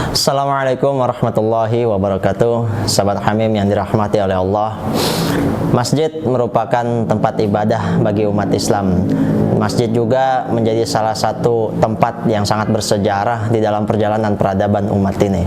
Assalamualaikum warahmatullahi wabarakatuh. Sahabat Hamim yang dirahmati oleh Allah, masjid merupakan tempat ibadah bagi umat Islam. Masjid juga menjadi salah satu tempat yang sangat bersejarah di dalam perjalanan peradaban umat ini.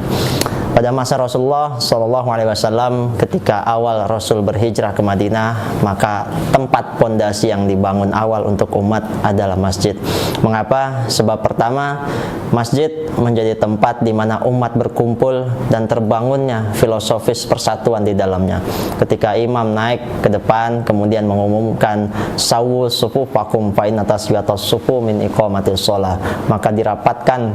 Pada masa Rasulullah SAW, ketika awal Rasul berhijrah ke Madinah, maka tempat pondasi yang dibangun awal untuk umat adalah masjid. Mengapa? Sebab pertama, masjid menjadi tempat di mana umat berkumpul dan terbangunnya filosofis persatuan di dalamnya. Ketika imam naik ke depan, kemudian mengumumkan sawu sufufakum fa inna taswiyatas sufu min iqamatis shalah, maka dirapatkan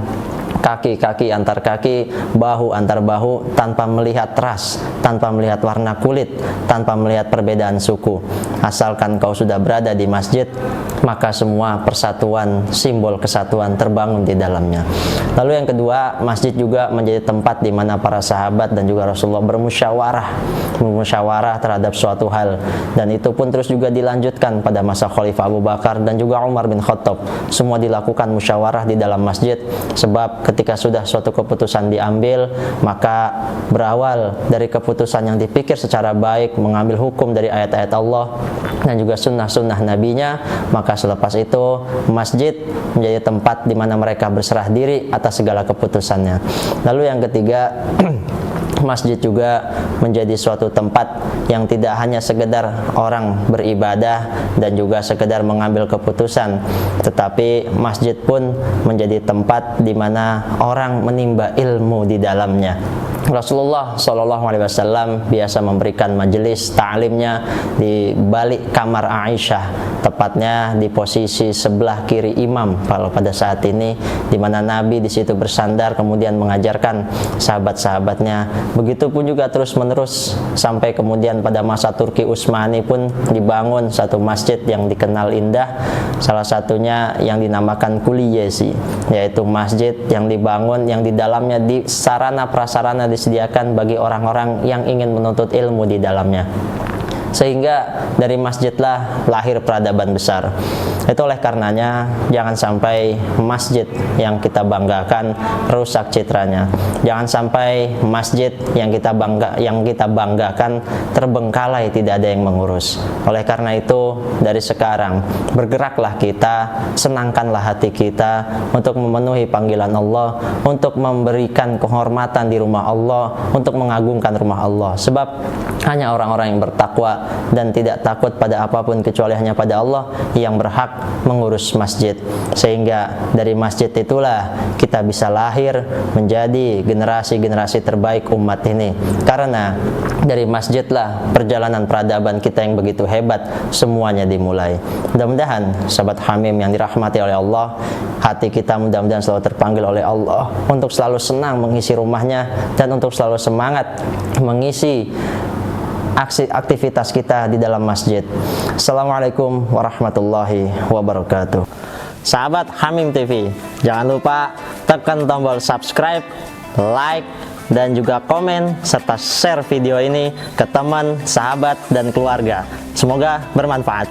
kaki-kaki antar kaki, bahu antar bahu, tanpa melihat ras, tanpa melihat warna kulit, tanpa melihat perbedaan suku. Asalkan kau sudah berada di masjid, maka semua persatuan, simbol kesatuan terbangun di dalamnya. Lalu yang kedua, masjid juga menjadi tempat di mana para sahabat dan juga Rasulullah bermusyawarah terhadap suatu hal, dan itu pun terus juga dilanjutkan pada masa Khalifah Abu Bakar dan juga Umar bin Khattab. Semua dilakukan musyawarah di dalam masjid, sebab ketika sudah suatu keputusan diambil, maka berawal dari keputusan yang dipikir secara baik, mengambil hukum dari ayat-ayat Allah dan juga sunnah-sunnah nabinya, maka selepas itu masjid menjadi tempat di mana mereka berserah diri atas segala keputusannya. Lalu yang ketiga, masjid juga menjadi suatu tempat yang tidak hanya sekedar orang beribadah dan juga sekedar mengambil keputusan, tetapi masjid pun menjadi tempat di mana orang menimba ilmu di dalamnya. Rasulullah SAW biasa memberikan majelis ta'limnya di balik kamar Aisyah, tepatnya di posisi sebelah kiri imam kalau pada saat ini, di mana Nabi di situ bersandar kemudian mengajarkan sahabat-sahabatnya. Begitupun juga terus-menerus sampai kemudian pada masa Turki Utsmani pun dibangun satu masjid yang dikenal indah, salah satunya yang dinamakan Kuliyesi, yaitu masjid yang dibangun yang di dalamnya di sarana prasarana disediakan bagi orang-orang yang ingin menuntut ilmu di dalamnya. Sehingga dari masjidlah lahir peradaban besar. Itu oleh karenanya jangan sampai masjid yang kita banggakan rusak citranya. Jangan sampai masjid yang kita banggakan terbengkalai, tidak ada yang mengurus. Oleh karena itu, dari sekarang bergeraklah kita, senangkanlah hati kita untuk memenuhi panggilan Allah, untuk memberikan kehormatan di rumah Allah, untuk mengagungkan rumah Allah. Sebab hanya orang-orang yang bertakwa dan tidak takut pada apapun kecuali hanya pada Allah yang berhak mengurus masjid. Sehingga dari masjid itulah kita bisa lahir menjadi generasi-generasi terbaik umat ini. Karena dari masjidlah perjalanan peradaban kita yang begitu hebat semuanya dimulai. Mudah-mudahan sahabat Hamim yang dirahmati oleh Allah, hati kita mudah-mudahan selalu terpanggil oleh Allah untuk selalu senang mengisi rumahnya dan untuk selalu semangat mengisi aktivitas kita di dalam masjid. Assalamualaikum warahmatullahi wabarakatuh. Sahabat Hamim TV, jangan lupa tekan tombol subscribe, like, dan juga komen serta share video ini ke teman, sahabat, dan keluarga. Semoga bermanfaat.